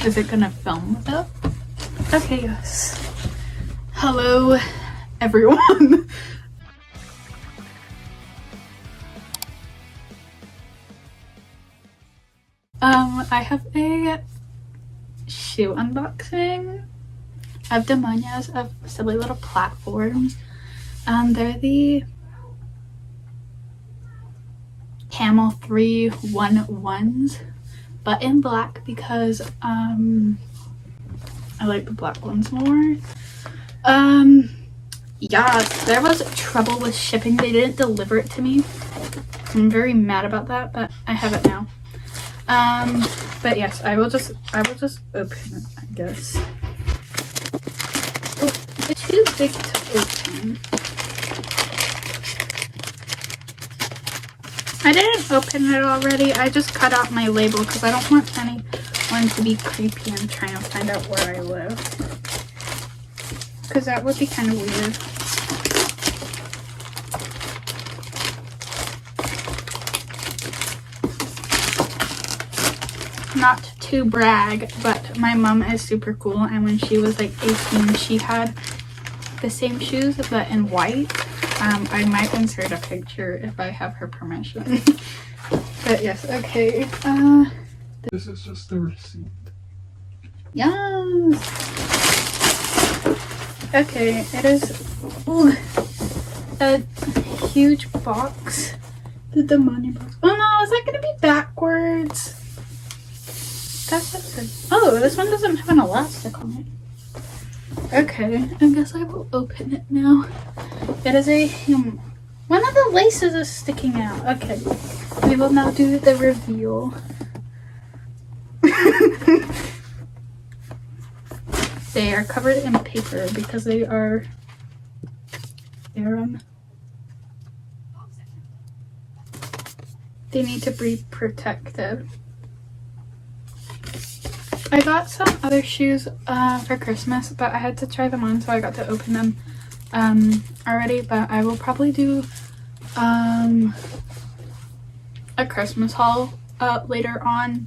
Is it gonna film though? Okay, yes. Hello, everyone. I have a shoe unboxing of demonias of silly little platforms. They're the camel-311s, but in black because I like the black ones more. Yeah, there was trouble with shipping. They didn't deliver it to me. I'm very mad about that, but I have it now. But yes, I will just open it, I guess. Oh, it's too big to open. I didn't open it already. I just cut out my label because I don't want anyone to be creepy and trying to find out where I live. Because that would be kind of weird. Not to brag, but my mom is super cool, and when she was like 18 she had the same shoes but in white. I might insert a picture if I have her permission. But yes, okay. This is just the receipt. Yes. Okay, it is a huge box. The demonia box. Oh no, is that gonna be backwards? That's what it says. Oh, this one doesn't have an elastic on it. Okay, I guess I will open it now. It is a one of the laces is sticking out. Okay, we will now do the reveal. They are covered in paper because they need to be protected. I got some other shoes for Christmas, but I had to try them on, so I got to open them already. But I will probably do a Christmas haul later on.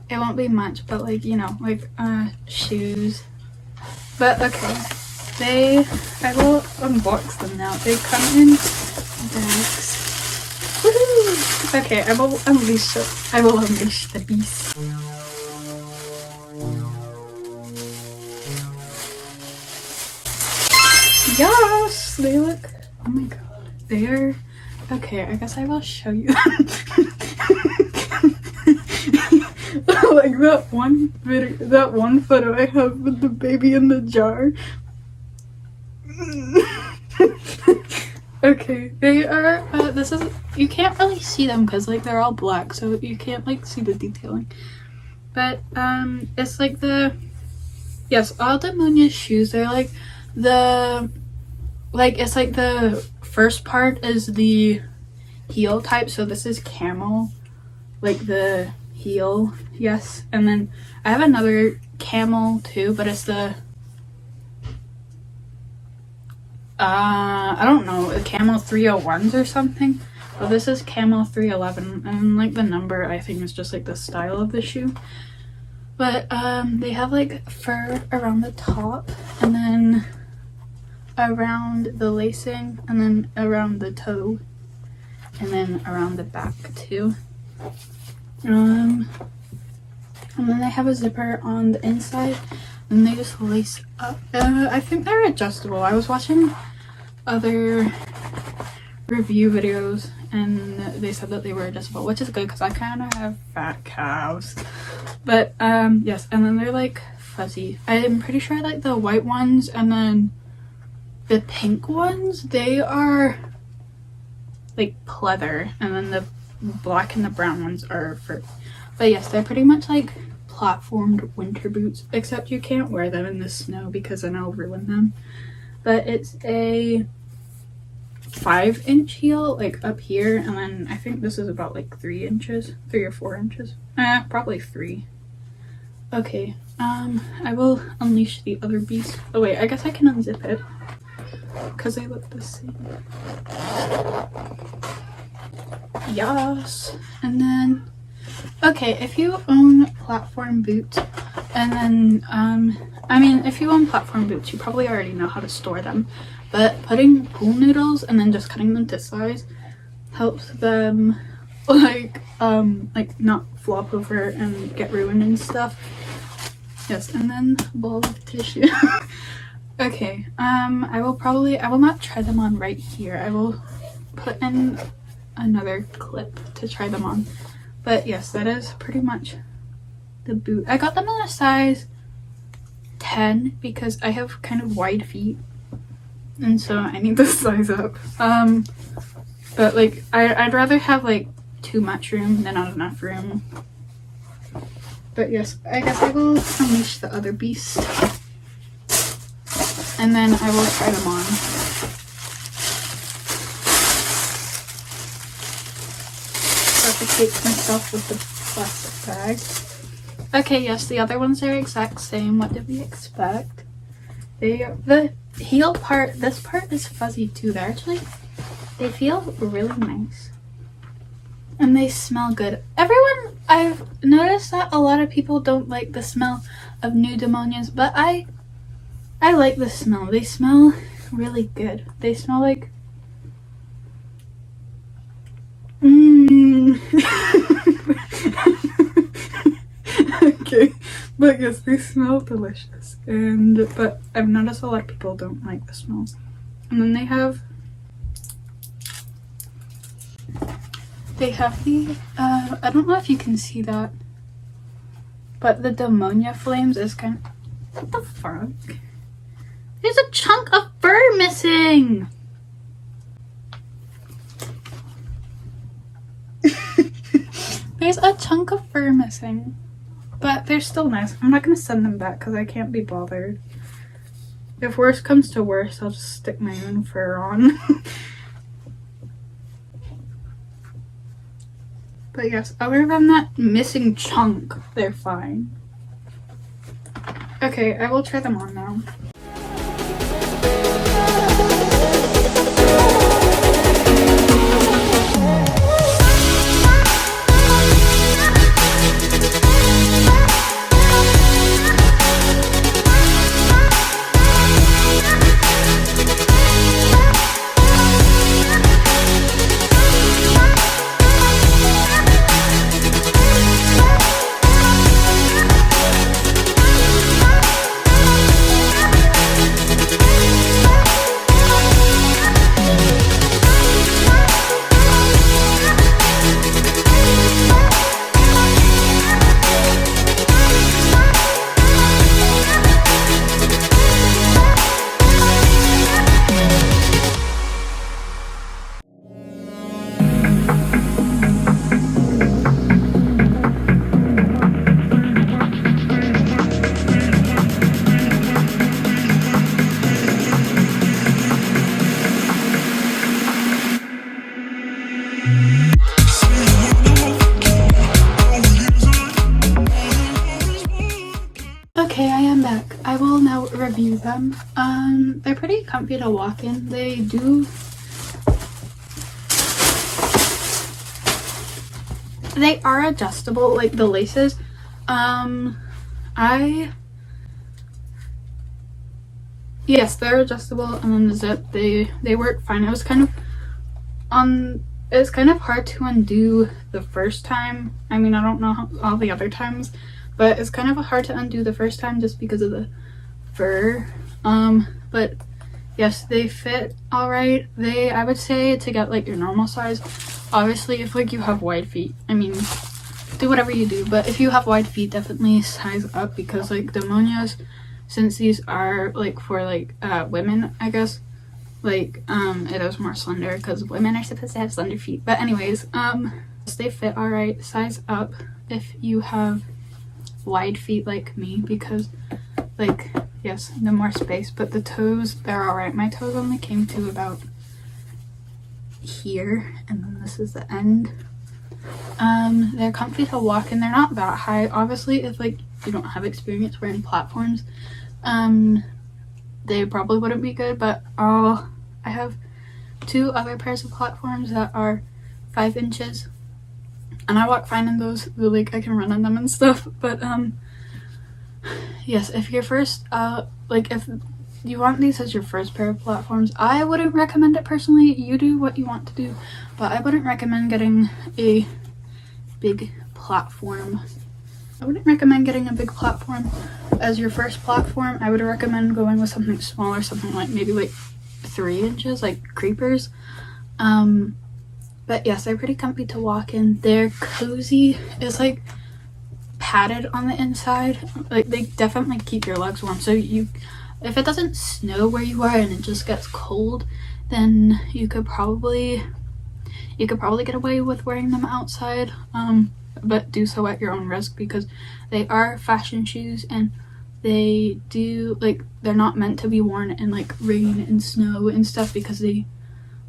It won't be much, but like, you know, like shoes. But okay, I will unbox them now. They come in bags. Woohoo! Okay, I will unleash the beast. Yes, they look, oh my god, they are, okay, I guess I will show you. Like that one photo I have with the baby in the jar. Okay, they are, this is, you can't really see them because like they're all black, so you can't like see the detailing. But it's like yes, all demonia shoes, they're like it's like the first part is the heel type, so this is camel, like the heel, yes, and then I have another camel too, but it's the I don't know, camel-311s or something. Well, this is camel-311, and like the number I think is just like the style of the shoe. But they have like fur around the top, and then around the lacing, and then around the toe, and then around the back too. And then they have a zipper on the inside, and they just lace up. I think they're adjustable. I was watching other review videos and they said that they were adjustable, which is good because I kind of have fat calves. But yes, and then they're like fuzzy. I'm pretty sure I like the white ones, and then the pink ones, they are like pleather, and then the black and the brown ones are fur. But yes, they're pretty much like platformed winter boots, except you can't wear them in the snow because then I'll ruin them. But it's a 5-inch heel, like up here, and then I think this is about like 3 or 4 inches. Probably 3. Okay, I will unleash the other beast. Oh wait, I guess I can unzip it because they look the same. Yes, and then Okay, if you own platform boots, and then, I mean, if you own platform boots, you probably already know how to store them, but putting pool noodles and then just cutting them to size helps them, like not flop over and get ruined and stuff. Yes, and then a ball of tissue. Okay, I will not try them on right here. I will put in another clip to try them on. But yes, that is pretty much the boot. I got them in a size 10 because I have kind of wide feet, and so I need to size up. But like I'd rather have like too much room than not enough room. But yes, I guess I will unleash the other beast, and then I will try them on. Suffocate myself with the plastic bag. Okay, yes, the other ones are exact same. What did we expect? The heel part, this part is fuzzy too. They feel really nice. And they smell good. Everyone, I've noticed that a lot of people don't like the smell of new demonias, but I like the smell. They smell really good. They smell like okay, but yes, they smell delicious. But I've noticed a lot of people don't like the smell. And then they have the I don't know if you can see that, but the demonia flames is kind of, what the fuck? There's a chunk of fur missing. There's a chunk of fur missing, but they're still nice. I'm not gonna send them back because I can't be bothered. If worse comes to worse, I'll just stick my own fur on. But yes, other than that missing chunk, they're fine. Okay, I will try them on now. Okay, I am back. I will now review them. They're pretty comfy to walk in. They are adjustable, like the laces. Yes, they're adjustable, and then the zip, they work fine. It was kind of hard to undo the first time. I mean, I don't know how, all the other times, but it's kind of hard to undo the first time just because of the fur. But yes, they fit all right. I would say to get like your normal size. Obviously, if like you have wide feet, I mean, do whatever you do, but if you have wide feet, definitely size up, because like demonias, since these are like for like women, I guess, like it is more slender because women are supposed to have slender feet. But anyways, they fit all right. Size up if you have wide feet like me, because like, yes, the more space. But the toes, they're all right. My toes only came to about here, and then this is the end. They're comfy to walk in. They're not that high. Obviously, if like you don't have experience wearing platforms, they probably wouldn't be good. But I have two other pairs of platforms that are 5 inches, and I walk fine in those. Like I can run on them and stuff. But yes, if you're first like if you want these as your first pair of platforms, I wouldn't recommend it personally. You do what you want to do, but I wouldn't recommend getting a big platform. I wouldn't recommend getting a big platform as your first platform. I would recommend going with something smaller, something like maybe like 3 inches, like creepers. But yes, they're pretty comfy to walk in. They're cozy. It's like padded on the inside. Like they definitely keep your legs warm. So if it doesn't snow where you are and it just gets cold, then you could probably get away with wearing them outside. But do so at your own risk, because they are fashion shoes and they do, like, they're not meant to be worn in like rain and snow and stuff because they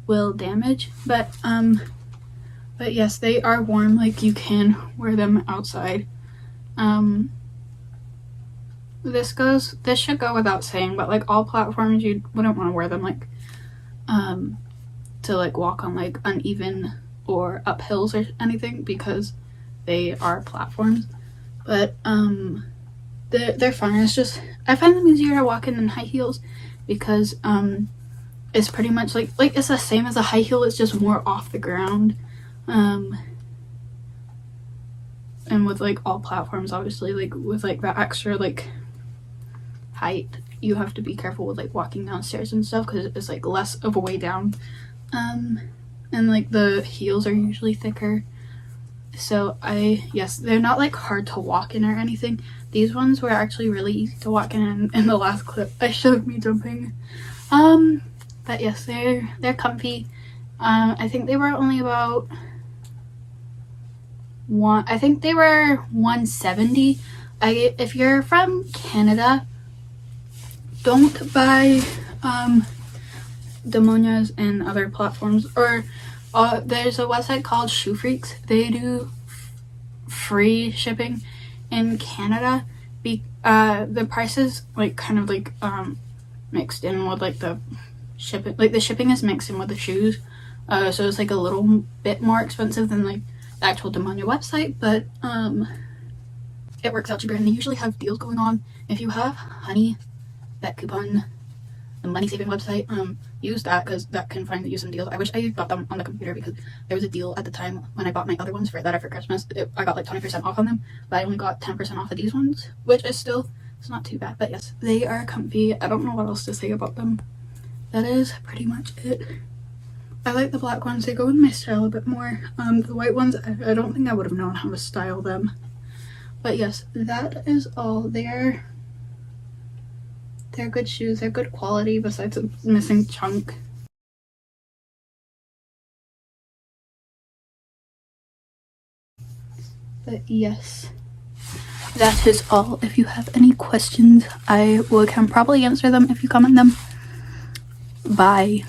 will damage. But yes, they are warm. Like you can wear them outside. This should go without saying, but like all platforms, you wouldn't want to wear them like to like walk on like uneven or up hills or anything, because they are platforms. But they're fine. It's just I find them easier to walk in than high heels, because it's pretty much like it's the same as a high heel, it's just more off the ground. And with like all platforms, obviously, like with like that extra like height, you have to be careful with like walking downstairs and stuff, because it's like less of a way down. And like the heels are usually thicker. So yes, they're not like hard to walk in or anything. These ones were actually really easy to walk in the last clip I showed me jumping. But yes, they're comfy. I think they were only about I think they were $170. If you're from Canada, don't buy demonias and other platforms. Or there's a website called Shoe Freaks. They do free shipping in Canada. The prices like kind of like mixed in with like the shipping. Like the shipping is mixed in with the shoes, so it's like a little bit more expensive than like the actual demonia website, but it works out cheaper, and they usually have deals going on. If you have Honey, that coupon, the money saving website, use that, because that can find you some deals. I wish I got them on the computer, because there was a deal at the time when I bought my other ones for Christmas. I got like 20% off on them, but I only got 10% off of these ones, which is still, it's not too bad. But yes, they are comfy. I don't know what else to say about them. That is pretty much it. I like the black ones. They go in my style a bit more. The white ones, I don't think I would have known how to style them. But yes, that is all. They're good shoes. They're good quality, besides a missing chunk. But yes, that is all. If you have any questions, I can probably answer them if you comment them. Bye.